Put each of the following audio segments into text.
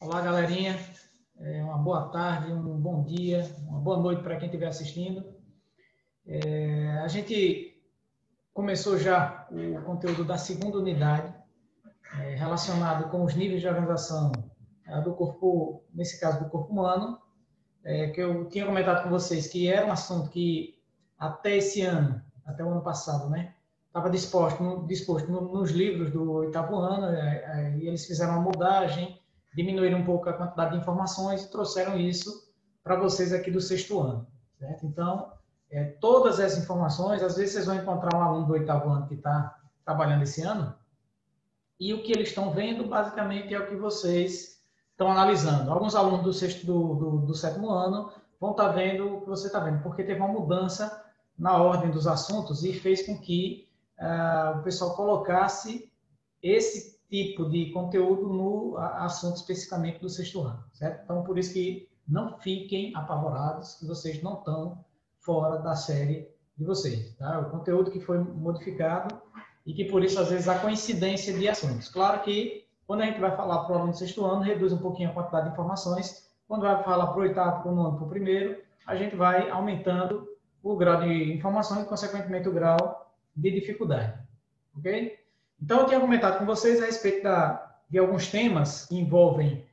Olá, galerinha. Uma boa tarde, um bom dia, uma boa noite para quem estiver assistindo. A gente começou já o conteúdo da segunda unidade, relacionado com os níveis de organização do corpo, nesse caso do corpo humano, que eu tinha comentado com vocês que era um assunto que até esse ano, até o ano passado, né, estava disposto nos livros do oitavo ano, e eles fizeram uma mudagem, diminuíram um pouco a quantidade de informações e trouxeram isso para vocês aqui do sexto ano, certo? Então, todas essas informações, às vezes vocês vão encontrar um aluno do oitavo ano que está trabalhando esse ano, e o que eles estão vendo, basicamente, é o que vocês estão analisando. Alguns alunos do sexto, do sétimo ano vão estar vendo o que você está vendo, porque teve uma mudança na ordem dos assuntos e fez com que o pessoal colocasse esse tipo de conteúdo no assunto especificamente do sexto ano, certo? Então, por isso que não fiquem apavorados que vocês não estão fora da série de vocês, tá? O conteúdo que foi modificado e que, por isso, às vezes, há coincidência de assuntos. Claro que, quando a gente vai falar para o aluno do sexto ano, reduz um pouquinho a quantidade de informações. Quando vai falar para o oitavo, para o nono, para o primeiro, a gente vai aumentando o grau de informação e, consequentemente, o grau de dificuldade, ok? Então, eu tinha comentado com vocês a respeito de alguns temas que envolvem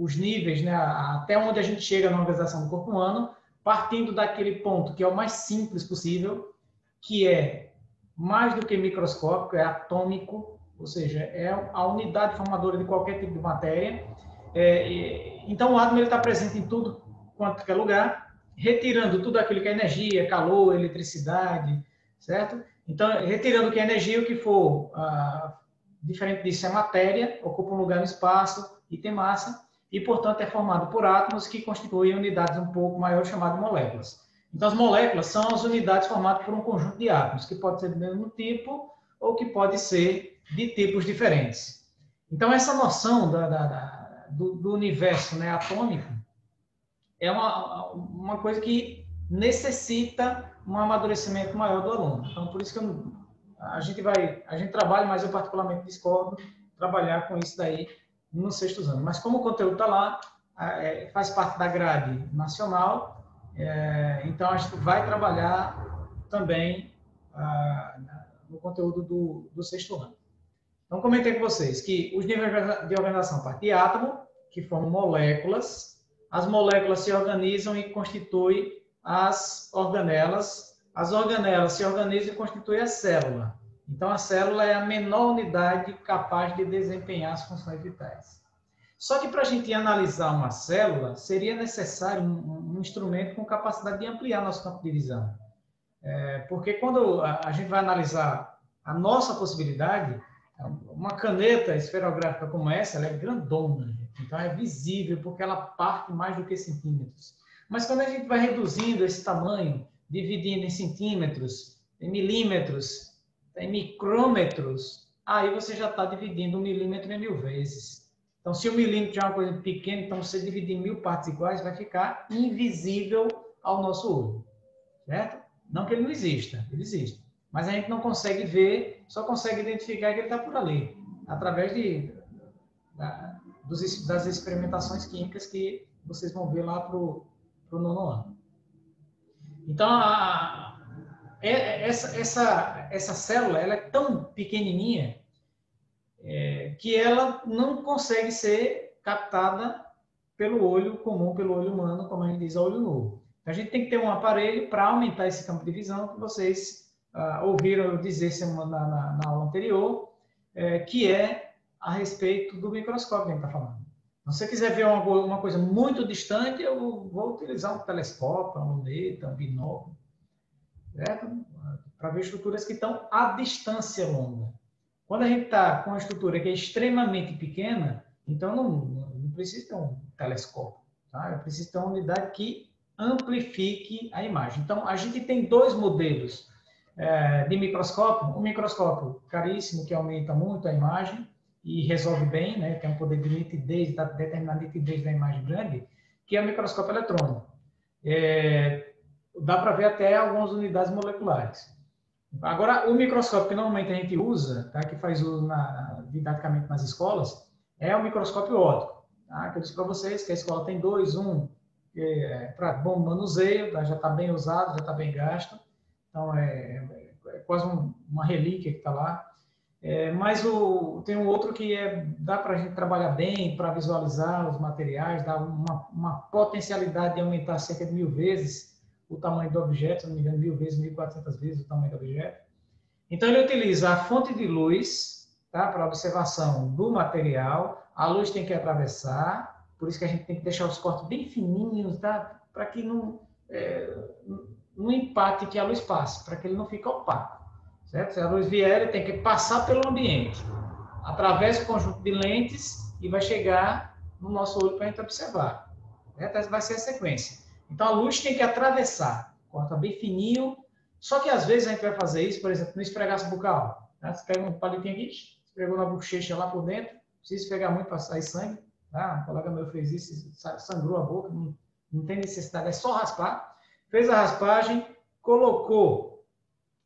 os níveis, né, até onde a gente chega na organização do corpo humano, partindo daquele ponto que é o mais simples possível, que é mais do que microscópico, é atômico, ou seja, é a unidade formadora de qualquer tipo de matéria. Então, o átomo está presente em tudo quanto é lugar, retirando tudo aquilo que é energia, calor, eletricidade, certo? Então, retirando o que é energia, o que for diferente disso é matéria, ocupa um lugar no espaço e tem massa, e, portanto, é formado por átomos que constituem unidades um pouco maiores chamadas moléculas. Então, as moléculas são as unidades formadas por um conjunto de átomos, que pode ser do mesmo tipo ou que pode ser de tipos diferentes. Então, essa noção do universo, né, atômico é uma coisa que necessita um amadurecimento maior do aluno. Então, por isso que a gente trabalha, mas eu particularmente discordo trabalhar com isso daí no sexto ano. Mas como o conteúdo está lá, faz parte da grade nacional, então a gente vai trabalhar também no conteúdo do sexto ano. Então, comentei com vocês que os níveis de organização partem de átomo, que formam moléculas. As moléculas se organizam e constituem as organelas. As organelas se organizam e constituem a célula. Então, a célula é a menor unidade capaz de desempenhar as funções vitais. Só que para a gente analisar uma célula, seria necessário um instrumento com capacidade de ampliar nosso campo de visão. Porque quando a gente vai analisar a nossa possibilidade, uma caneta esferográfica como essa, ela é grandona, então é visível porque ela parte mais do que centímetros. Mas quando a gente vai reduzindo esse tamanho, dividindo em centímetros, em milímetros, em micrômetros, aí você já está dividindo 1 milímetro em 1000 vezes. Então, se 1 milímetro já é uma coisa pequena, então você dividir em 1000 partes iguais, vai ficar invisível ao nosso olho, certo? Não que ele não exista, ele existe. Mas a gente não consegue ver, só consegue identificar que ele está por ali, através das experimentações químicas que vocês vão ver lá para o nono ano. Então, essa célula ela é tão pequenininha que ela não consegue ser captada pelo olho comum, pelo olho humano, como a gente diz, a olho nu. A gente tem que ter um aparelho para aumentar esse campo de visão que vocês ouviram eu dizer na aula anterior, que é a respeito do microscópio que a gente está falando. Então, se você quiser ver uma coisa muito distante, eu vou utilizar um telescópio, uma luneta, um binóculo, certo? Para ver estruturas que estão à distância longa. Quando a gente está com uma estrutura que é extremamente pequena, então não precisa ter um telescópio, tá? Eu preciso ter uma unidade que amplifique a imagem. Então, a gente tem dois modelos de microscópio, um microscópio caríssimo que aumenta muito a imagem e resolve bem, né, tem um poder de nitidez, determinada nitidez da imagem grande, que é o microscópio eletrônico. Dá para ver até algumas unidades moleculares. Agora, o microscópio que normalmente a gente usa, tá, que faz uso didaticamente nas escolas, é o microscópio óptico. Tá? Que eu disse para vocês que a escola tem dois, um para bom manuseio, tá? Já está bem usado, já está bem gasto, então é quase uma relíquia que está lá. Mas tem um outro que dá para a gente trabalhar bem, para visualizar os materiais, dá uma potencialidade de aumentar cerca de 1000 vezes o tamanho do objeto, se não me engano, 1000 vezes, 1400 vezes o tamanho do objeto. Então, ele utiliza a fonte de luz, tá, para observação do material. A luz tem que atravessar, por isso que a gente tem que deixar os cortes bem fininhos, tá, para que não empate que a luz passe, para que ele não fique opaco. Certo? Se a luz vier, ele tem que passar pelo ambiente, atravessa o conjunto de lentes e vai chegar no nosso olho para a gente observar. Certo? Essa vai ser a sequência. Então, a luz tem que atravessar, corta bem fininho, só que às vezes a gente vai fazer isso, por exemplo, no esfregaço bucal. Tá? Você pega um palitinho aqui, esfregou na bochecha lá por dentro, precisa esfregar muito para sair sangue. Tá? Um colega meu fez isso, sangrou a boca, não tem necessidade, é só raspar. Fez a raspagem, colocou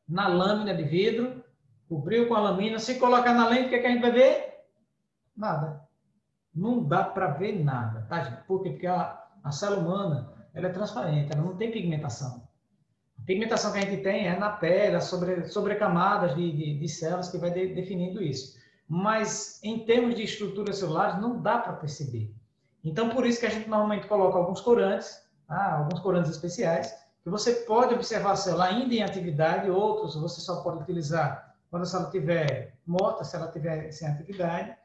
na lâmina de vidro, cobriu com a lâmina. Se colocar na lente, o que a gente vai ver? Nada. Não dá para ver nada, tá, gente? Por quê? Porque a célula humana, ela é transparente, ela não tem pigmentação. A pigmentação que a gente tem é na pele, sobre camadas de células que vai definindo isso. Mas, em termos de estruturas celulares, não dá para perceber. Então, por isso que a gente normalmente coloca alguns corantes, tá? Alguns corantes especiais, que você pode observar a célula ainda em atividade, outros você só pode utilizar quando a célula estiver morta, se ela estiver sem atividade.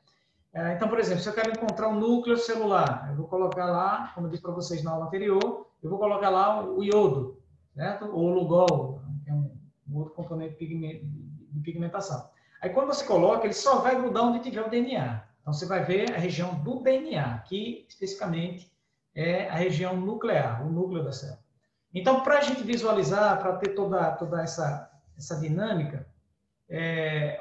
Então, por exemplo, se eu quero encontrar um núcleo celular, eu vou colocar lá, como eu disse para vocês na aula anterior, eu vou colocar lá o iodo, certo? Ou o Lugol, que é um outro componente de pigmentação. Aí, quando você coloca, ele só vai grudar onde tiver o DNA. Então, você vai ver a região do DNA, que especificamente é a região nuclear, o núcleo da célula. Então, para a gente visualizar, para ter toda essa dinâmica,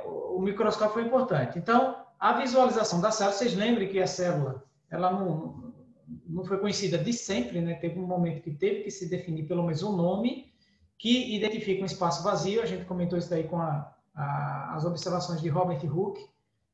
o microscópio foi importante. Então, a visualização da célula, vocês lembrem que a célula ela não foi conhecida de sempre, né? Teve um momento que teve que se definir pelo menos um nome que identifica um espaço vazio. A gente comentou isso daí com as observações de Robert Hooke.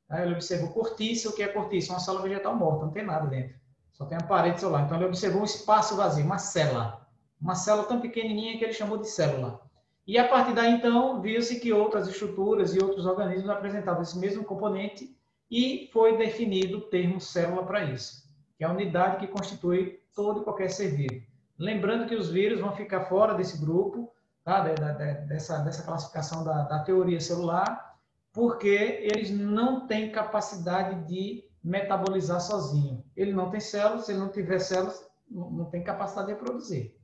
Tá? Ele observou cortiça. O que é cortiça? Uma célula vegetal morta, não tem nada dentro. Só tem a parede celular. Então, ele observou um espaço vazio, uma célula. Uma célula tão pequenininha que ele chamou de célula. E a partir daí, então, viu-se que outras estruturas e outros organismos apresentavam esse mesmo componente e foi definido o termo célula para isso, que é a unidade que constitui todo e qualquer ser vivo. Lembrando que os vírus vão ficar fora desse grupo, tá? dessa classificação da teoria celular, porque eles não têm capacidade de metabolizar sozinho. Ele não tem células, se ele não tiver células, não tem capacidade de reproduzir.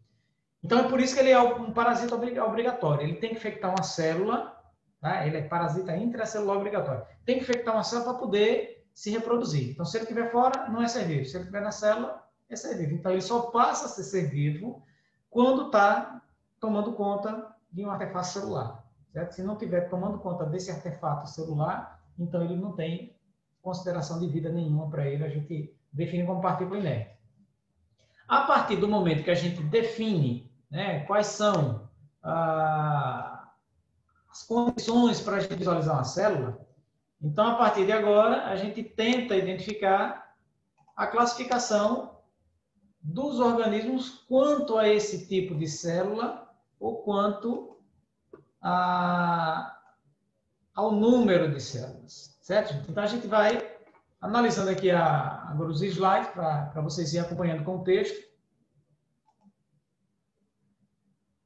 Então, é por isso que ele é um parasita obrigatório. Ele tem que infectar uma célula, tá? Ele é parasita intracelular obrigatório. Tem que infectar uma célula para poder se reproduzir. Então, se ele estiver fora, não é ser vivo. Se ele estiver na célula, é ser vivo. Então, ele só passa a ser vivo quando está tomando conta de um artefato celular. Certo? Se não estiver tomando conta desse artefato celular, então ele não tem consideração de vida nenhuma para ele. A gente define como partícula inerte. A partir do momento que a gente define, né, quais são as condições para a gente visualizar uma célula, então, a partir de agora, a gente tenta identificar a classificação dos organismos quanto a esse tipo de célula ou quanto ao número de células, certo? Então, a gente vai analisando aqui agora os slides para vocês irem acompanhando com o texto.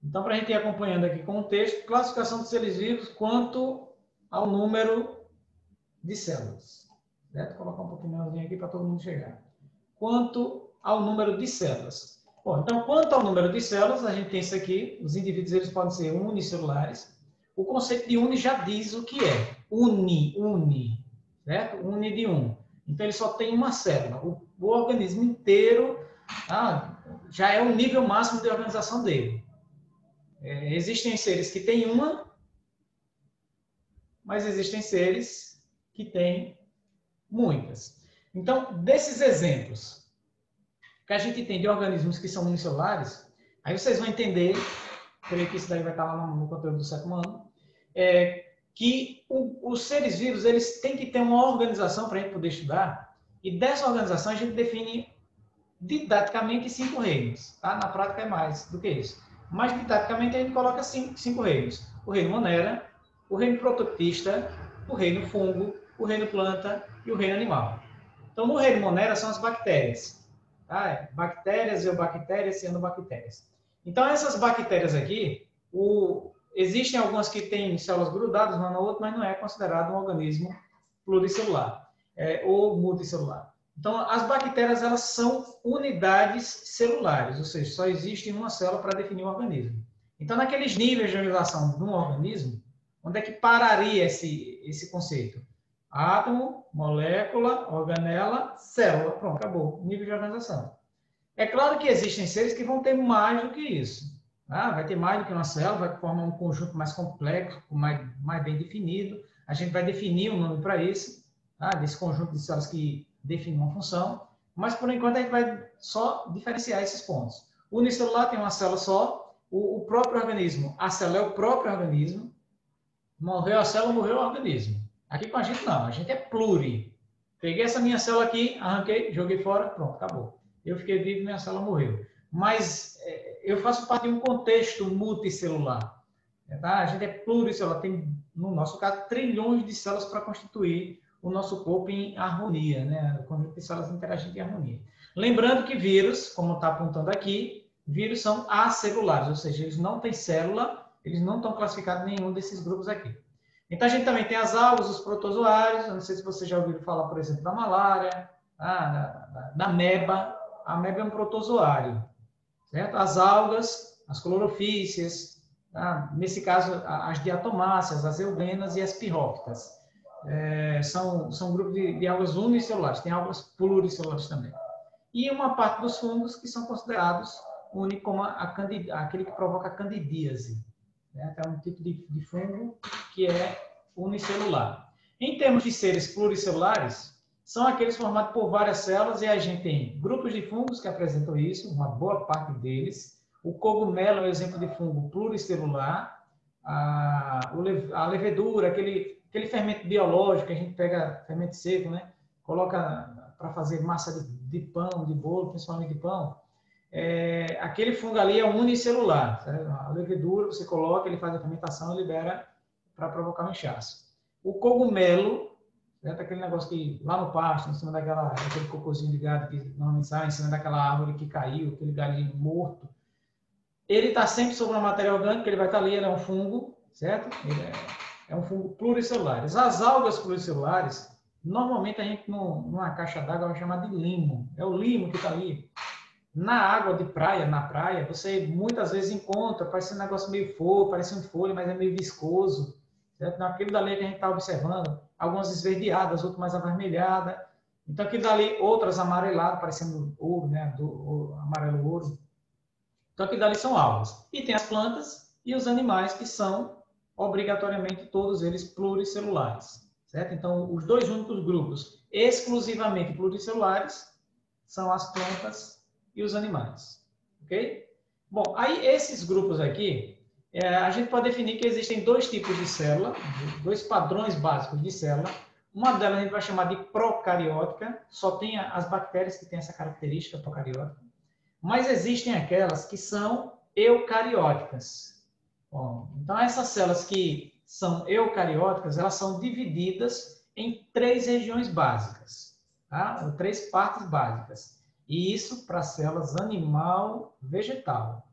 Então, para a gente ir acompanhando aqui com o texto, classificação dos seres vivos quanto ao número de células. Certo? Vou colocar um pouquinho melhorzinho aqui para todo mundo chegar. Quanto ao número de células. Bom, então, quanto ao número de células, a gente tem isso aqui. Os indivíduos eles podem ser unicelulares. O conceito de uni já diz o que é. Uni, certo? Uni de um. Então, ele só tem uma célula. O organismo inteiro já é o nível máximo de organização dele. Existem seres que têm uma, mas existem seres que têm muitas. Então, desses exemplos que a gente tem de organismos que são unicelulares, aí vocês vão entender, creio que isso daí vai estar lá no conteúdo do 7º ano, que os seres vivos eles têm que ter uma organização para a gente poder estudar, E dessa organização a gente define didaticamente 5 reinos. Tá? Na prática é mais do que isso. Mas didaticamente a gente coloca 5 reinos. O reino monera, o reino protopista, o reino fungo, o reino planta e o reino animal. Então, no reino monera são as bactérias. Tá? Bactérias, eubactérias, cianobactérias. Então, essas bactérias aqui, existem algumas que têm células grudadas uma na outra, mas não é considerado um organismo pluricelular ou multicelular. Então, as bactérias elas são unidades celulares, ou seja, só existe uma célula para definir um organismo. Então, naqueles níveis de organização de um organismo, onde é que pararia esse conceito? Átomo, molécula, organela, célula. Pronto, acabou. Nível de organização. É claro que existem seres que vão ter mais do que isso. Tá? Vai ter mais do que uma célula, vai formar um conjunto mais complexo, mais bem definido. A gente vai definir um nome para isso, tá? Desse conjunto de células que define uma função. Mas, por enquanto, a gente vai só diferenciar esses pontos. O unicelular tem uma célula só. O próprio organismo, a célula é o próprio organismo. Morreu a célula, morreu o organismo. Aqui com a gente não, a gente é pluri. Peguei essa minha célula aqui, arranquei, joguei fora, pronto, acabou. Eu fiquei vivo e minha célula morreu. Mas eu faço parte de um contexto multicelular. Tá? A gente é pluricelular, tem, no nosso caso, trilhões de células para constituir o nosso corpo em harmonia, né? O conjunto de células interagindo em harmonia. Lembrando que vírus, como está apontando aqui, vírus são acelulares, ou seja, eles não têm célula, eles não estão classificados em nenhum desses grupos aqui. Então, a gente também tem as algas, os protozoários. Eu não sei se vocês já ouviram falar, por exemplo, da malária, da ameba. A ameba é um protozoário, certo? As algas, as clorofícias, tá? Nesse caso, as diatomáceas, as eubenas e as pirrófitas. São grupos de algas unicelulares. Tem algas pluricelulares também. E uma parte dos fungos que são considerados únicos como aquele que provoca a candidíase. É um tipo de fungo que é unicelular. Em termos de seres pluricelulares, são aqueles formados por várias células e a gente tem grupos de fungos que apresentam isso, uma boa parte deles. O cogumelo é um exemplo de fungo pluricelular. A levedura, aquele fermento biológico que a gente pega, fermento seco, né? Coloca para fazer massa de pão, de bolo, principalmente de pão. Aquele fungo ali é unicelular. Certo? A levedura, você coloca, ele faz a fermentação e libera para provocar um inchaço. O cogumelo, certo? Aquele negócio que lá no pasto, em cima daquele cocôzinho de gado que normalmente sai, em cima daquela árvore que caiu, aquele galinho morto, ele está sempre sobre uma matéria orgânica, ele vai estar ali, ele é um fungo, certo? Ele é um fungo pluricelular. As algas pluricelulares, normalmente a gente, numa caixa d'água, vai chamar de limo. É o limo que está ali. Na água de praia, na praia, você muitas vezes encontra, parece um negócio meio folha, parece um folha, mas é meio viscoso. Certo? Então, aquilo dali que a gente está observando, algumas esverdeadas, outras mais avermelhadas. Então, aquilo dali, outras amareladas, parecendo ouro, né? Amarelo ouro. Então, aquilo dali são algas. E tem as plantas e os animais, que são, obrigatoriamente, todos eles pluricelulares. Certo? Então, os dois únicos grupos exclusivamente pluricelulares são as plantas e os animais, ok? Bom, aí esses grupos aqui, a gente pode definir que existem dois tipos de célula, dois padrões básicos de célula. Uma delas a gente vai chamar de procariótica, só tem as bactérias que têm essa característica procariótica, mas existem aquelas que são eucarióticas. Bom, então essas células que são eucarióticas, elas são divididas em 3 regiões básicas, tá? Ou 3 partes básicas. E isso para células animal, vegetal.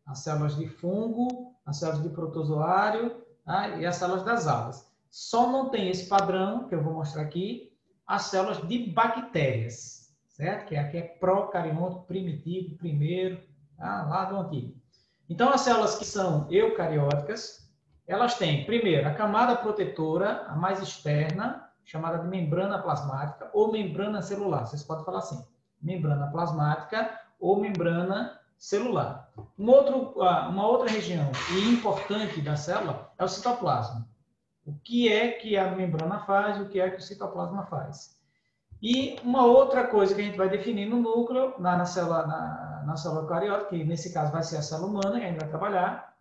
As células de fungo, as células de protozoário, tá? E as células das algas. Só não tem esse padrão, que eu vou mostrar aqui, as células de bactérias, certo? Que aqui é procarionto primitivo, primeiro, tá? Lá do antigo. Então, as células que são eucarióticas, elas têm, primeiro, a camada protetora, a mais externa, chamada de membrana plasmática ou membrana celular. Vocês podem falar assim, membrana plasmática ou membrana celular. Uma outra região importante da célula é o citoplasma. O que é que a membrana faz, o que é que o citoplasma faz. E uma outra coisa que a gente vai definir no núcleo, na célula eucariótica, que nesse caso vai ser a célula humana, que a gente vai trabalhar,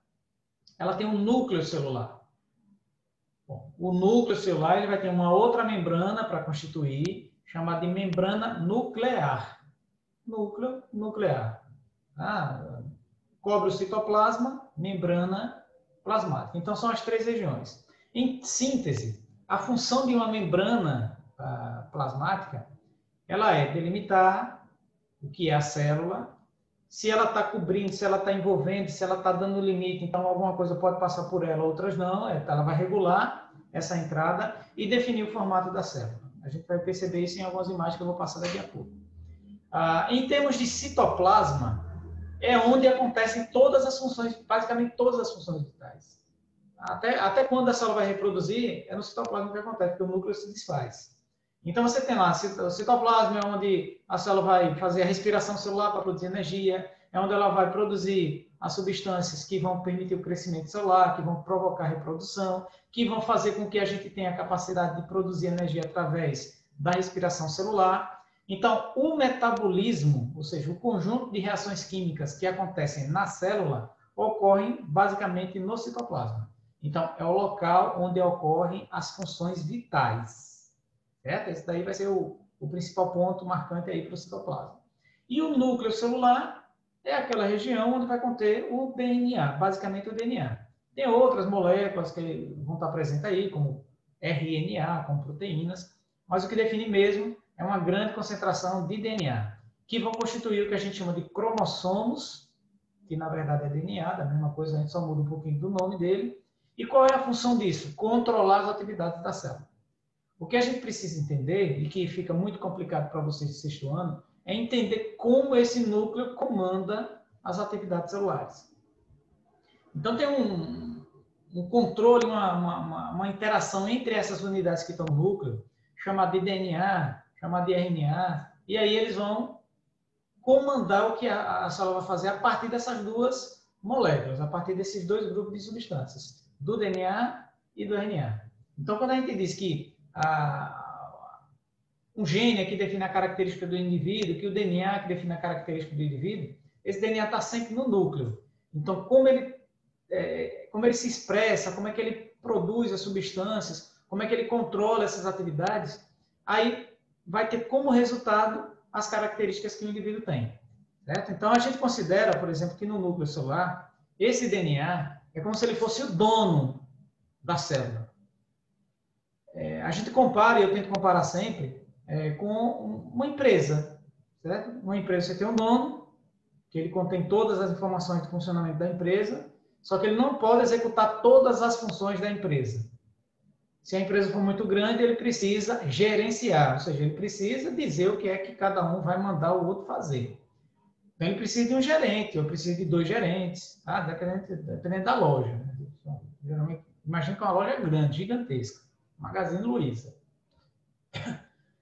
ela tem um núcleo celular. Bom, o núcleo celular ele vai ter uma outra membrana para constituir, chamada de membrana nuclear. Núcleo nuclear. Cobre o citoplasma, membrana plasmática. Então, são as 3 regiões. Em síntese, a função de uma membrana plasmática, ela é delimitar o que é a célula, se ela está cobrindo, se ela está envolvendo, se ela está dando limite, então alguma coisa pode passar por ela, outras não, ela vai regular essa entrada e definir o formato da célula. A gente vai perceber isso em algumas imagens que eu vou passar daqui a pouco. Em termos de citoplasma, é onde acontecem todas as funções, basicamente todas as funções vitais. Até quando a célula vai reproduzir, é no citoplasma que acontece, porque o núcleo se desfaz. Então, você tem lá, o citoplasma é onde a célula vai fazer a respiração celular para produzir energia, é onde ela vai produzir as substâncias que vão permitir o crescimento celular, que vão provocar a reprodução, que vão fazer com que a gente tenha a capacidade de produzir energia através da respiração celular. Então, o metabolismo, ou seja, o conjunto de reações químicas que acontecem na célula, ocorrem basicamente no citoplasma. Então, é o local onde ocorrem as funções vitais. Certo? Esse daí vai ser o principal ponto marcante aí para o citoplasma. E o núcleo celular é aquela região onde vai conter o DNA, basicamente o DNA. Tem outras moléculas que vão estar presentes aí, como RNA, como proteínas, mas o que define mesmo é uma grande concentração de DNA, que vão constituir o que a gente chama de cromossomos, que na verdade é DNA, da mesma coisa, a gente só muda um pouquinho do nome dele. E qual é a função disso? Controlar as atividades da célula. O que a gente precisa entender, e que fica muito complicado para vocês de 6º ano, é entender como esse núcleo comanda as atividades celulares. Então, tem um controle, uma interação entre essas unidades que estão no núcleo, chamada de DNA, chamada de RNA, e aí eles vão comandar o que a célula vai fazer a partir dessas 2 moléculas, a partir desses 2 grupos de substâncias, do DNA e do RNA. Então, quando a gente diz que um gene que define a característica do indivíduo, que o DNA que define a característica do indivíduo, esse DNA está sempre no núcleo. Então, como ele se expressa, como é que ele produz as substâncias, como é que ele controla essas atividades, aí vai ter como resultado as características que o indivíduo tem. Certo? Então, a gente considera, por exemplo, que no núcleo celular, esse DNA é como se ele fosse o dono da célula. A gente compara, e eu tento comparar sempre, com uma empresa. Certo? Uma empresa, você tem um dono, que ele contém todas as informações de funcionamento da empresa, só que ele não pode executar todas as funções da empresa. Se a empresa for muito grande, ele precisa gerenciar, ou seja, ele precisa dizer o que é que cada um vai mandar o outro fazer. Então, ele precisa de um gerente, ou precisa de 2 gerentes, tá? Dependendo da loja. Né? Geralmente, imagina que é uma loja grande, gigantesca. Magazine Luiza.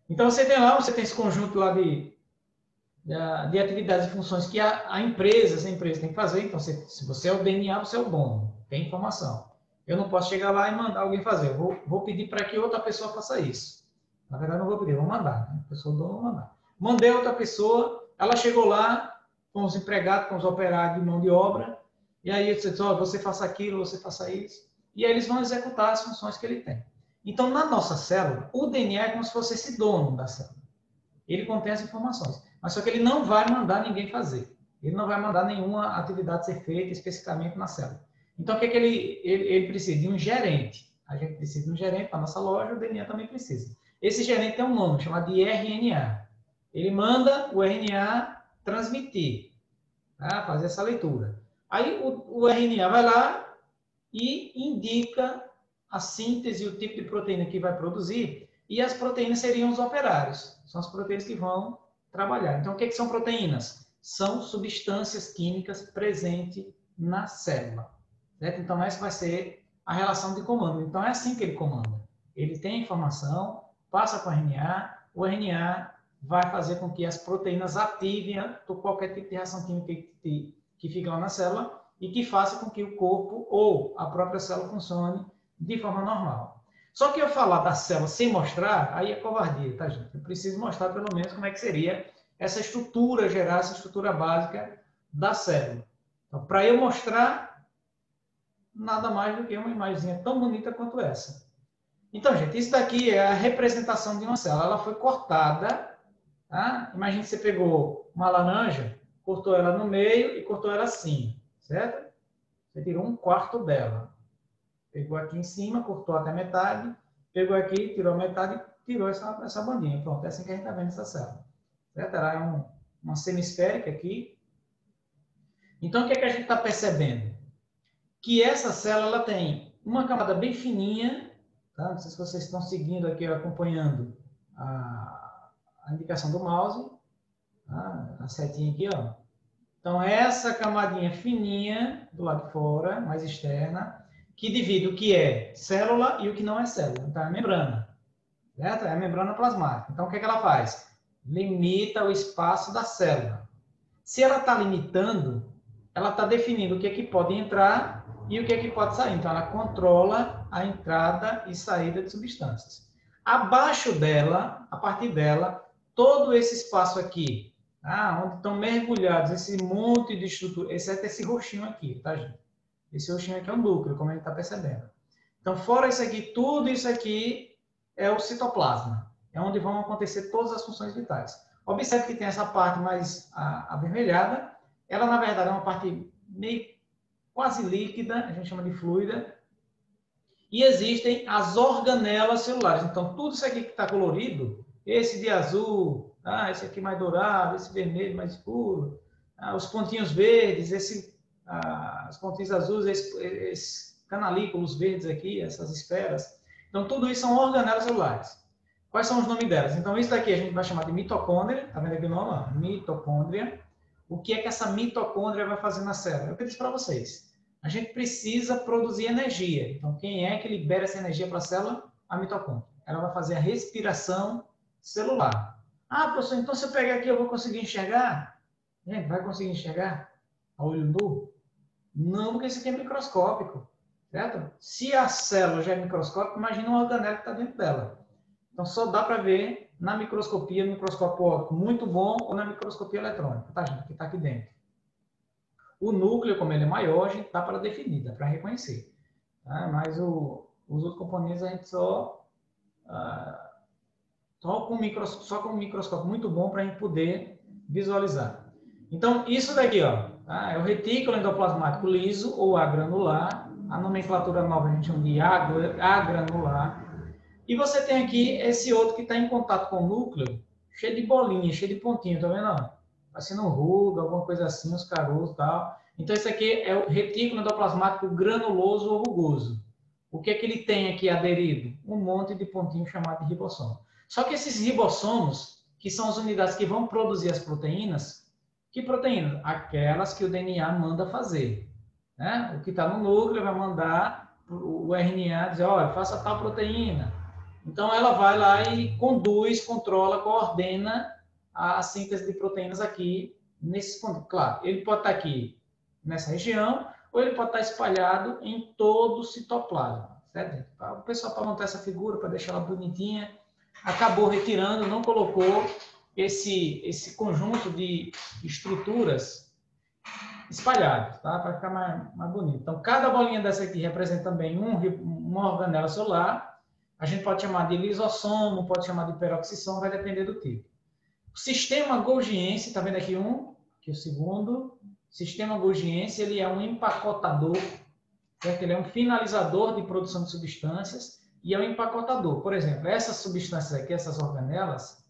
Então, você tem esse conjunto lá de atividades e funções que essa empresa tem que fazer. Então, se você é o DNA, você é o dono, tem informação. Eu não posso chegar lá e mandar alguém fazer. Eu vou pedir para que outra pessoa faça isso. Na verdade, não vou pedir, vou mandar. Né? A pessoa do dono, vou mandar. Mandei outra pessoa, ela chegou lá com os empregados, com os operários de mão de obra, e aí eu disse, você faça aquilo, você faça isso. E aí eles vão executar as funções que ele tem. Então, na nossa célula, o DNA é como se fosse esse dono da célula. Ele contém as informações, mas só que ele não vai mandar ninguém fazer. Ele não vai mandar nenhuma atividade ser feita especificamente na célula. Então, o que ele precisa? De um gerente. A gente precisa de um gerente para a nossa loja, o DNA também precisa. Esse gerente tem um nome, chamado de RNA. Ele manda o RNA transmitir, tá? Fazer essa leitura. Aí o RNA vai lá e indica a síntese, o tipo de proteína que vai produzir, e as proteínas seriam os operários. São as proteínas que vão trabalhar. Então, o que são proteínas? São substâncias químicas presentes na célula. Certo? Então, essa vai ser a relação de comando. Então, é assim que ele comanda. Ele tem a informação, passa para o RNA, o RNA vai fazer com que as proteínas ativem qualquer tipo de reação química que fica lá na célula e que faça com que o corpo ou a própria célula funcione de forma normal. Só que eu falar da célula sem mostrar, aí é covardia, tá, gente? Eu preciso mostrar pelo menos como é que seria essa estrutura geral, essa estrutura básica da célula. Então, para eu mostrar, nada mais do que uma imagenzinha tão bonita quanto essa. Então, gente, isso daqui é a representação de uma célula. Ela foi cortada, tá? Imagine que você pegou uma laranja, cortou ela no meio e cortou ela assim, certo? Você tirou um quarto dela. Pegou aqui em cima, cortou até metade, pegou aqui, tirou a metade e tirou essa bandinha. Pronto, é assim que a gente está vendo essa célula. Certo? Ela é uma semisférica aqui. Então, o que é que a gente está percebendo? Que essa célula ela tem uma camada bem fininha, tá? Não sei se vocês estão seguindo aqui, acompanhando a indicação do mouse, tá? A setinha aqui, ó. Então, essa camadinha fininha do lado de fora, mais externa, que divide o que é célula e o que não é célula. Então, é a membrana, certo? É a membrana plasmática. Então, o que é que ela faz? Limita o espaço da célula. Se ela está limitando, ela está definindo o que é que pode entrar e o que é que pode sair. Então, ela controla a entrada e saída de substâncias. Abaixo dela, a partir dela, todo esse espaço aqui, tá? Onde estão mergulhados esse monte de estrutura, exceto esse roxinho aqui, tá, gente? Esse roxinho aqui é o núcleo, como a gente está percebendo. Então, fora isso aqui, tudo isso aqui é o citoplasma. É onde vão acontecer todas as funções vitais. Observe que tem essa parte mais avermelhada. Ela, na verdade, é uma parte meio quase líquida, a gente chama de fluida. E existem as organelas celulares. Então, tudo isso aqui que está colorido, esse de azul, esse aqui mais dourado, esse vermelho mais escuro, os pontinhos verdes, os pontinhos azuis, esses canalículos verdes aqui, essas esferas. Então, tudo isso são organelas celulares. Quais são os nomes delas? Então, isso daqui a gente vai chamar de mitocôndria. Está vendo aqui o nome? Mitocôndria. O que é que essa mitocôndria vai fazer na célula? Eu disse para vocês. A gente precisa produzir energia. Então, quem é que libera essa energia para a célula? A mitocôndria. Ela vai fazer a respiração celular. Ah, professor, então se eu pegar aqui eu vou conseguir enxergar? Gente, vai conseguir enxergar a olho nu? Não, porque isso aqui é microscópico. Certo? Se a célula já é microscópica, imagina uma organela que está dentro dela. Então, só dá para ver na microscopia, no microscópio óptico muito bom, ou na microscopia eletrônica, tá, gente? Que está aqui dentro. O núcleo, como ele é maior, a gente dá para definir, dá para reconhecer. Tá? Mas os outros componentes a gente só com um microscópio muito bom para a gente poder visualizar. Então, isso daqui, ó, tá? É o retículo endoplasmático liso ou agranular. A nomenclatura nova a gente chama de agranular. E você tem aqui esse outro que está em contato com o núcleo, cheio de bolinha, cheio de pontinho, tá vendo? Parecendo ruga, alguma coisa assim, os caroços e tal. Então, esse aqui é o retículo endoplasmático granuloso ou rugoso. O que é que ele tem aqui aderido? Um monte de pontinho chamado de ribossomo. Só que esses ribossomos, que são as unidades que vão produzir as proteínas, que proteínas? Aquelas que o DNA manda fazer. Né? O que está no núcleo vai mandar o RNA dizer, olha, faça tal proteína. Então, ela vai lá e conduz, controla, coordena a síntese de proteínas aqui nesses pontos. Claro, ele pode estar aqui nessa região ou ele pode estar espalhado em todo o citoplasma. Certo? O pessoal, para montar essa figura, para deixar ela bonitinha, acabou retirando, não colocou esse conjunto de estruturas espalhadas, tá? Para ficar mais bonito. Então, cada bolinha dessa aqui representa também uma organela celular. A gente pode chamar de lisossomo, pode chamar de peroxissomo, vai depender do tipo. O sistema Golgiense, está vendo aqui aqui o segundo. O sistema Golgiense, ele é um empacotador, certo? Ele é um finalizador de produção de substâncias e é um empacotador. Por exemplo, essas substâncias aqui, essas organelas,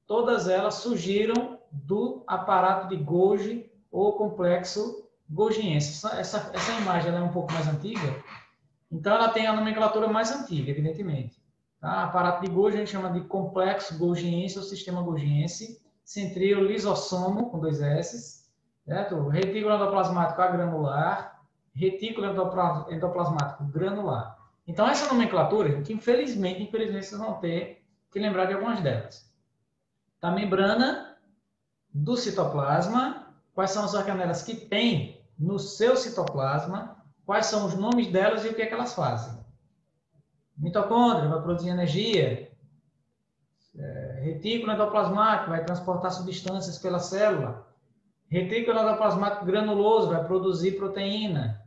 todas elas surgiram do aparato de Golgi ou complexo Golgiense. Essa imagem ela é um pouco mais antiga, então ela tem a nomenclatura mais antiga, evidentemente. Tá? Aparato de Golgi a gente chama de complexo Golgiense ou sistema Golgiense, centríolo lisossomo, com 2 S, certo? Retículo endoplasmático agranular, retículo endoplasmático granular. Então, essa nomenclatura, gente, infelizmente, vocês vão ter que lembrar de algumas delas. A membrana do citoplasma, quais são as organelas que tem no seu citoplasma, quais são os nomes delas e o que é que elas fazem. Mitocôndria vai produzir energia, retículo endoplasmático vai transportar substâncias pela célula, retículo endoplasmático granuloso vai produzir proteína,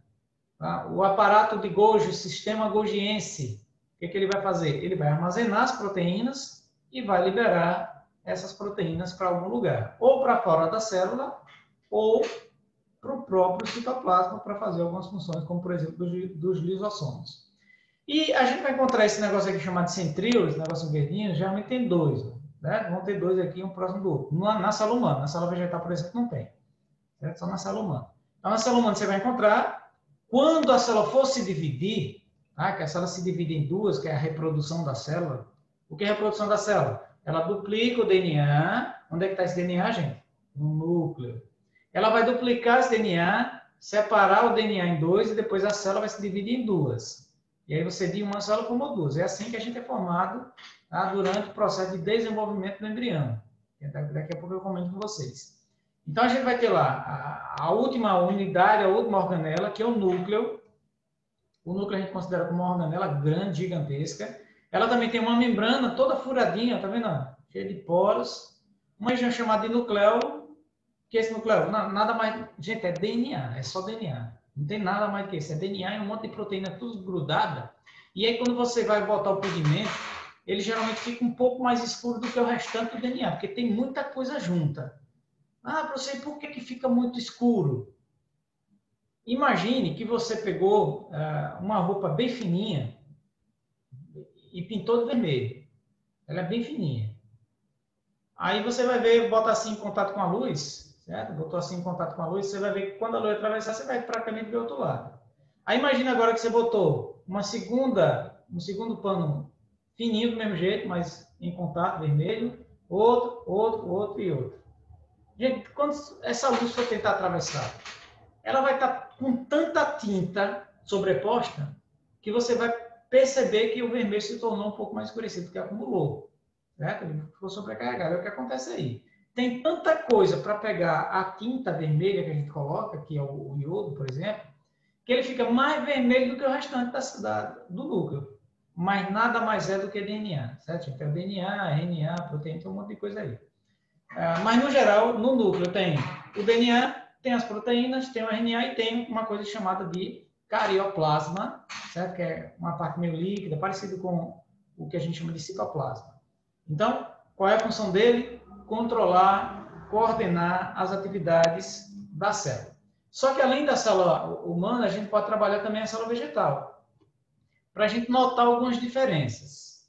tá? O aparato de Golgi, o sistema Golgiense, O que ele vai fazer? Ele vai armazenar as proteínas e vai liberar essas proteínas para algum lugar, ou para fora da célula, ou para o próprio citoplasma para fazer algumas funções, como por exemplo dos lisossomos. E a gente vai encontrar esse negócio aqui chamado centríolo, esse negócio verdinho, geralmente tem dois, né? Vão ter dois aqui, um próximo do outro. Na célula humana, na célula vegetal, por exemplo, não tem, certo? Só na célula humana. Então, na célula humana você vai encontrar, quando a célula for se dividir, tá? Que a célula se divide em duas, que é a reprodução da célula. O que é a reprodução da célula? Ela duplica o DNA. Onde é que está esse DNA, gente? No núcleo. Ela vai duplicar esse DNA, separar o DNA em dois e depois a célula vai se dividir em duas. E aí você de uma célula formou duas. É assim que a gente é formado, tá? Durante o processo de desenvolvimento do embrião. Daqui a pouco eu comento com vocês. Então a gente vai ter lá a última unidade, a última organela, que é o núcleo. O núcleo a gente considera como uma organela grande, gigantesca. Ela também tem uma membrana toda furadinha, tá vendo? Cheia de poros. Uma região chamada de nucleolo. Que esse nucleolo, nada mais, gente, é DNA, é só DNA. Não tem nada mais do que isso, é DNA e um monte de proteína tudo grudada. E aí quando você vai botar o pigmento, ele geralmente fica um pouco mais escuro do que o restante do DNA, porque tem muita coisa junta. Ah, professor, por que fica muito escuro? Imagine que você pegou uma roupa bem fininha e pintou de vermelho. Ela é bem fininha. Aí você vai ver, bota assim em contato com a luz, certo? Botou assim em contato com a luz, você vai ver que quando a luz atravessar, você vai praticamente ver o outro lado. Aí imagina agora que você botou um segundo pano fininho do mesmo jeito, mas em contato, vermelho, outro e outro. Gente, quando essa luz for tentar atravessar, ela vai estar com tanta tinta sobreposta que você vai perceber que o vermelho se tornou um pouco mais escurecido, porque acumulou. Certo? Ele ficou sobrecarregado. É o que acontece aí. Tem tanta coisa para pegar a tinta vermelha que a gente coloca, que é o iodo, por exemplo, que ele fica mais vermelho do que o restante do núcleo. Mas nada mais é do que DNA, certo? Tem o DNA, RNA, proteína, tem um monte de coisa aí. Mas, no geral, no núcleo tem o DNA, tem as proteínas, tem o RNA e tem uma coisa chamada de carioplasma, certo? Que é uma parte meio líquida, parecido com o que a gente chama de citoplasma. Então, qual é a função dele? Controlar, coordenar as atividades da célula. Só que além da célula humana, a gente pode trabalhar também a célula vegetal, para a gente notar algumas diferenças.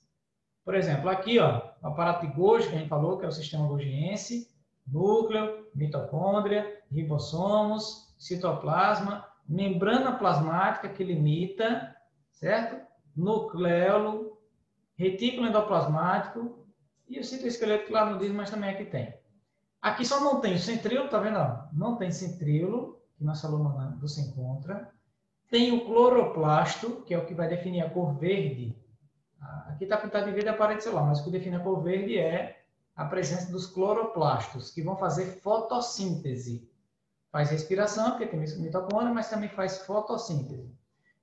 Por exemplo, aqui, ó, o aparato de Golgi, que a gente falou, que é o sistema golgiense, núcleo, mitocôndria, ribossomos, citoplasma, membrana plasmática que limita, certo? Nucleolo, retículo endoplasmático, e o citoesqueleto que lá não diz, mas também aqui tem. Aqui só não tem o centríolo, tá vendo? Não tem centríolo, que na célula humana você encontra. Tem o cloroplasto, que é o que vai definir a cor verde. Aqui está pintado de verde a parede celular, mas o que define a cor verde é a presença dos cloroplastos, que vão fazer fotossíntese. Faz respiração, porque tem mitocôndria, mas também faz fotossíntese.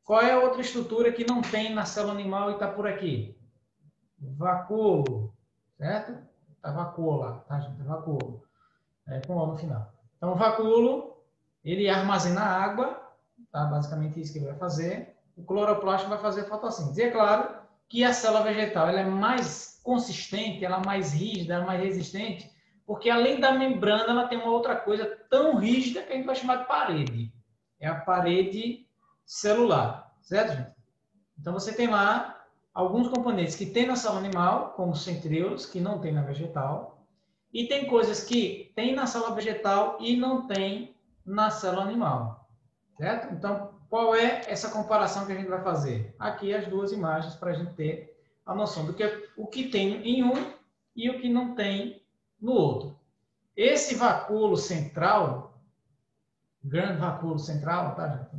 Qual é a outra estrutura que não tem na célula animal e está por aqui? Vacúolo, certo? Tá vacúolo lá, tá, gente? Vacúolo. Com O no final. Então, o vacúolo, ele armazena água, tá? Basicamente isso que ele vai fazer. O cloroplasto vai fazer fotossíntese. E é claro que a célula vegetal ela é mais consistente, ela é mais rígida, ela é mais resistente, porque além da membrana, ela tem uma outra coisa tão rígida que a gente vai chamar de parede. É a parede celular, certo, gente? Então, você tem lá alguns componentes que tem na célula animal, como os centríolos, que não tem na vegetal, e tem coisas que tem na célula vegetal e não tem na célula animal, certo? Então, qual é essa comparação que a gente vai fazer? Aqui as duas imagens para a gente ter a noção do que o que tem em um e o que não tem no outro. Esse vacúolo central, grande vacúolo central, tá, gente?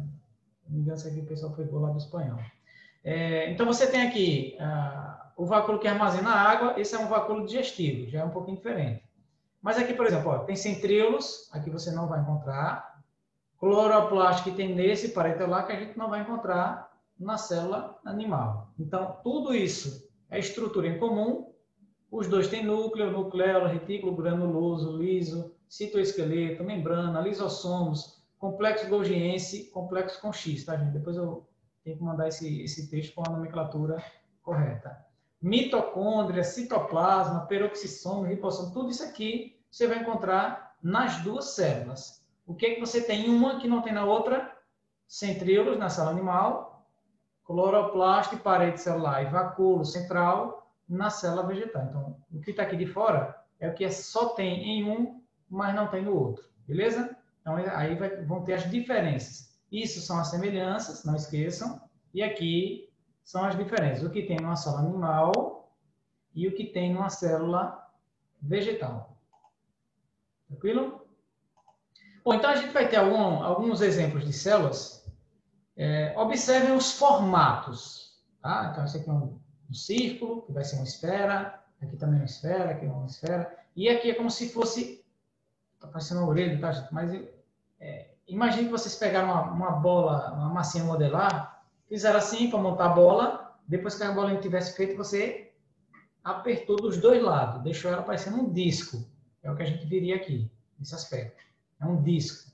Não me engano se aqui o pessoal pegou lá do espanhol. Então, você tem aqui o vacúolo que armazena água, esse é um vacúolo digestivo, já é um pouquinho diferente. Mas aqui, por exemplo, ó, tem centríolos, aqui você não vai encontrar. Cloroplasto que tem nesse paretelar que a gente não vai encontrar na célula animal. Então, tudo isso é estrutura em comum. Os dois têm núcleo, nucleolo, retículo granuloso, liso, citoesqueleto, membrana, lisossomos, complexo golgiense, complexo com X, tá, gente? Depois eu tenho que mandar esse texto com a nomenclatura correta. Mitocôndria, citoplasma, peroxissoma, ribossoma, tudo isso aqui você vai encontrar nas duas células. O que é que você tem em uma que não tem na outra? Centríolos na célula animal, cloroplasto e parede celular e vacúolo central na célula vegetal. Então, o que está aqui de fora é o que só tem em um, mas não tem no outro. Beleza? Então, aí vão ter as diferenças. Isso são as semelhanças, não esqueçam. E aqui são as diferenças. O que tem numa célula animal e o que tem numa célula vegetal. Tranquilo? Bom, então a gente vai ter alguns exemplos de células. Observem os formatos. Tá? Então, esse aqui é um círculo, que vai ser uma esfera. Aqui também é uma esfera, aqui é uma esfera. E aqui é como se fosse... Está parecendo uma orelha, tá, gente? Mas imagine que vocês pegaram uma bola, uma massinha modelar, fizeram assim para montar a bola, depois que a bola tivesse feito, você apertou dos dois lados, deixou ela parecendo um disco. É o que a gente viria aqui, nesse aspecto. É um disco.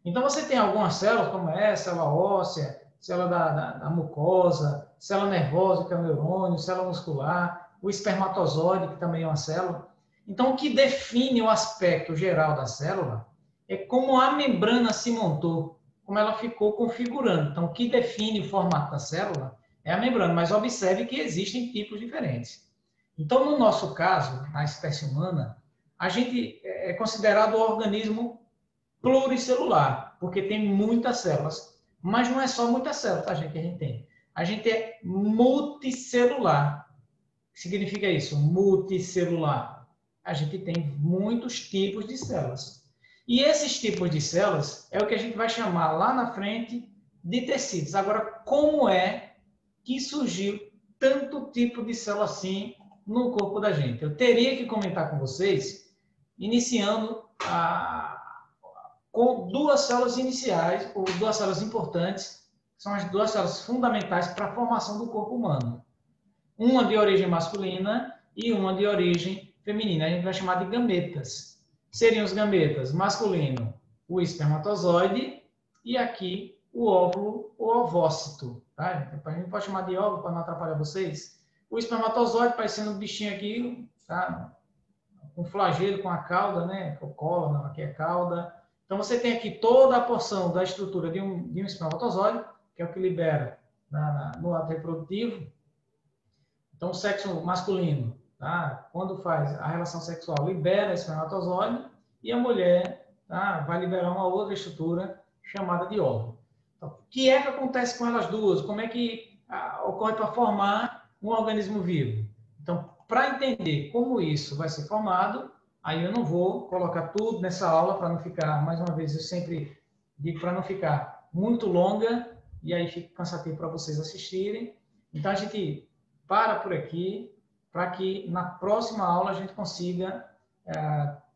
Então, você tem algumas células, como célula óssea, célula da mucosa, célula nervosa, que é o neurônio, célula muscular, o espermatozoide, que também é uma célula. Então, o que define o aspecto geral da célula é como a membrana se montou, como ela ficou configurando. Então, o que define o formato da célula é a membrana, mas observe que existem tipos diferentes. Então, no nosso caso, na espécie humana, a gente é considerado um organismo pluricelular, porque tem muitas células. Mas não é só muitas células, tá, gente, que a gente tem. A gente é multicelular. O que significa isso? Multicelular. A gente tem muitos tipos de células. E esses tipos de células é o que a gente vai chamar lá na frente de tecidos. Agora, como é que surgiu tanto tipo de célula assim no corpo da gente? Eu teria que comentar com vocês, iniciando com duas células iniciais, ou duas células importantes, são as duas células fundamentais para a formação do corpo humano. Uma de origem masculina e uma de origem feminina. A gente vai chamar de gametas. Seriam os gametas masculino, o espermatozoide, e aqui o óvulo, o ovócito. Tá? A gente pode chamar de óvulo para não atrapalhar vocês. O espermatozoide parecendo um bichinho aqui, tá? Com flagelo, com a cauda, né? O colo, não, aqui é a cauda. Então, você tem aqui toda a porção da estrutura de um espermatozoide, que é o que libera no ato reprodutivo. Então, o sexo masculino, tá? Quando faz a relação sexual, libera espermatozoide, e a mulher, tá? Vai liberar uma outra estrutura chamada de óvulo. Então, o que é que acontece com elas duas? Como é que ocorre para formar um organismo vivo? Então, para entender como isso vai ser formado, aí eu não vou colocar tudo nessa aula para não ficar, mais uma vez, eu sempre digo para não ficar muito longa e aí fica cansativo para vocês assistirem. Então, a gente para por aqui para que na próxima aula a gente consiga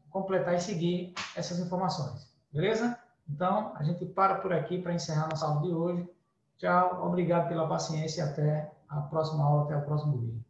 completar e seguir essas informações. Beleza? Então, a gente para por aqui para encerrar nossa aula de hoje. Tchau, obrigado pela paciência e até a próxima aula, até o próximo vídeo.